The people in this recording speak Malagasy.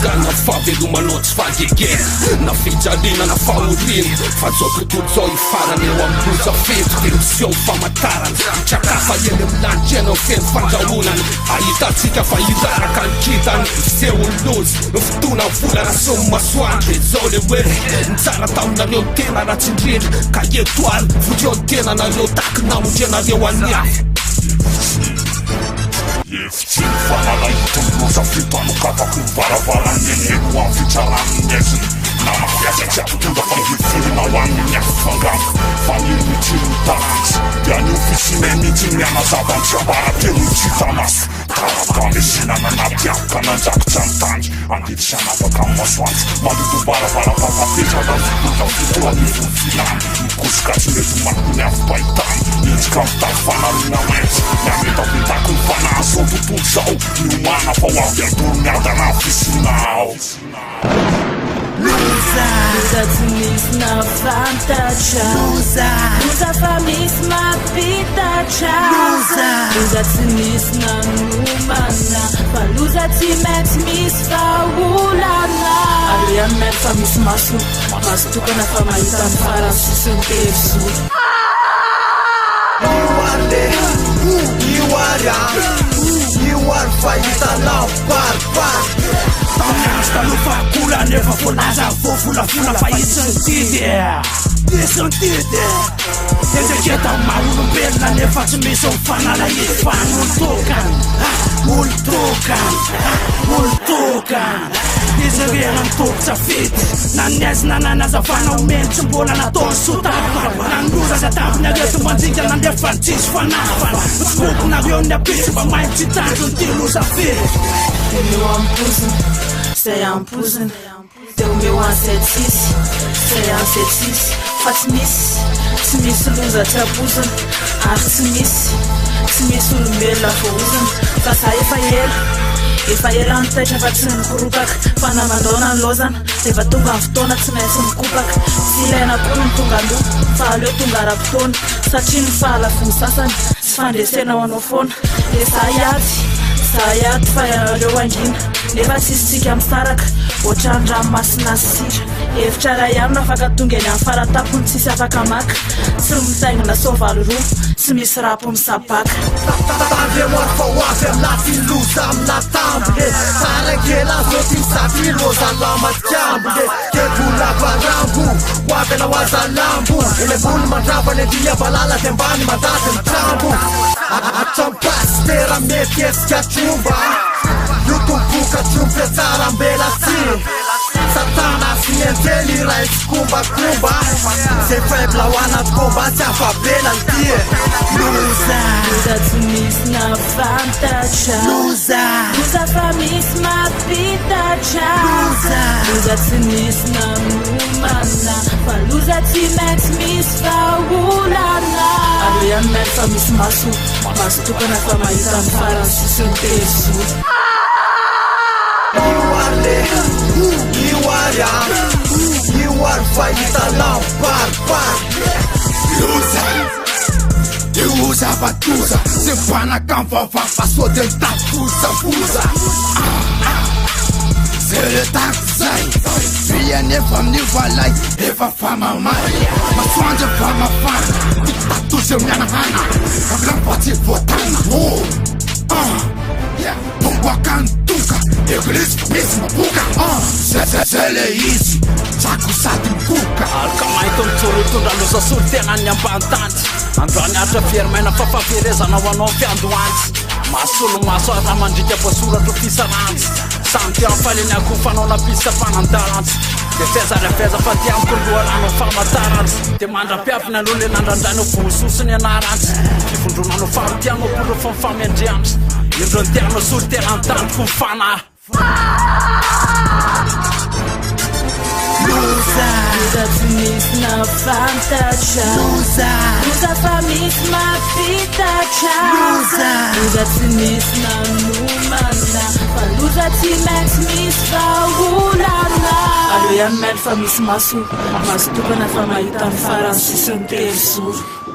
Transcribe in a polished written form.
Gana faveloma loatsy fagege na fijaliana na fahoriny fa zao tontolo zao ifarany eo amin'loza fento de miseho famantarana trakafa eny amilanitra ena feno fandrahonany ahitatsika fa hitaraka nikitany miseho lozy fotona volana somy masoany de zao le hoe nitsara taminareo tena ratsindrindry ka etoaly votreo tena nareo taky namondrianareo aniafy Efitsy fanalahito loza fitanokafako baravarany eny amin'ny fitsarany nesiny na mafiatsy aby tonga fangifirina ho amin'ny afifangako fanirimitsiry mitarantsy de any ofisina mihitsy mianazavantry ambara telo tsy tamaso taraka mesinana napiavaka nanjakitsy am'tandry andety sanapaka amin'ny masoantsy mandoto baravarapapapetaka fitoza fitoanivony filany mikosika tsy mety makony afipahitany itsika mitako fanarina metsy miametapetako ny fanaso tontolo zao miomana fa ho avy antony adana fisinao Luza tsy misy na fantatra Luza fa misy mampitatra Luza tsy misy na nomana fa luza tsy maintsy misy faolana Ariany mety fa misy maso tokana fa mahita ny farany sisiny teso You are fahita lamparpar Talofa kula nefa folaza fofulafula fahisiny tidy Isiny tidy Ezeketa maolombelona nefa tsy misy mifanalahity fa olo tokana Izy rena mitokotsa fity na niaizy nananazavana omeny tsy mbola nataony sotafana Nanloza zataviny areto manjinga nandefa ny tsisy fanafana Skokonareo ny apitsy mba mahay tsy tanjony ty loza fity Meu ampuzin, sei ampuzin Teu meu ansetis, sei ansetis Fa tsy misy loza tsy abuzin Ary tsy misy olombelona fohozin Fa sa efa ela nitaitra fa tsy mikorotaka Fa namandona ny lozana Efa tonga ny fotoana tsy maintsy mikopaka Tsy ilaina koa ny tonga andoha Fa aleo tonga ara-potoana Satria ny fahalafiny sasany Tsy fandresena ho anao foana E Saya fa ianareo angina Nefa tsisitsika misaraka Ohatrany ranomasina sira Hevitra ray amina afaka tonga eny amin'ny faratapony tsisy afaka maka Tsy mitaingina soavaly roa Tsy misy rapo misabaka Tandremoro fa ho avy amin'nafy loza amina tambile Sarakela zao ty misaty loza lamatyambile Kebola barambo Ho avy ana ho aza lambo Ele bolo mandravany andinya balala de mbany mandady ny trambo Atrampasy tera mety esika tromba Io tomboka trompe tsara mbela sy Satana sy nientely ray tsy kombakomba Zay faible ho anaty komba tsy afabela ny tia Luza tsy misy na fantatra Luza fa misy mampitatra Luza tsy misy na nomana Fa luza tsy maintsy misy faolana Ariany mety fa misy maso tokana fa mahita ny farany sisiny teso You are fahita lamparpar Usa batuza, se pana campa passou de tafuza Se le taxai, via ne famni valai, eva fama maria, ma swanja fama fana, tatu se miana hana, a gran pati botana, Bomba cantuca, igreja mesma buca, Zele easy, Chaco sati buca. Alkamai tom tsoroto ndaloza soltena ny ambantantsy Androany atra fiermaina fafaferezana ho anao fiandoantsy Masolo maso ata mandrika voasoratra fisarantsy Samy ty am'faleny akofanao napisa fanandarantsy De feza fa ty amiko loharanao famatarantsy De mandra-piavina aloha le nandrandrany vososiny anarantsy Fivondronanao farotianao polo fa mifamendriantsy Indrony tianao soltena an-taniko mifana Luza tsy misy na fantatra Luza fa misy mampitatra Luza tsy misy na nomana Fa luza tsy maintsy misy faolana ihany maily fa misy maso tokana fa mahita ny farany sisiny telo zoro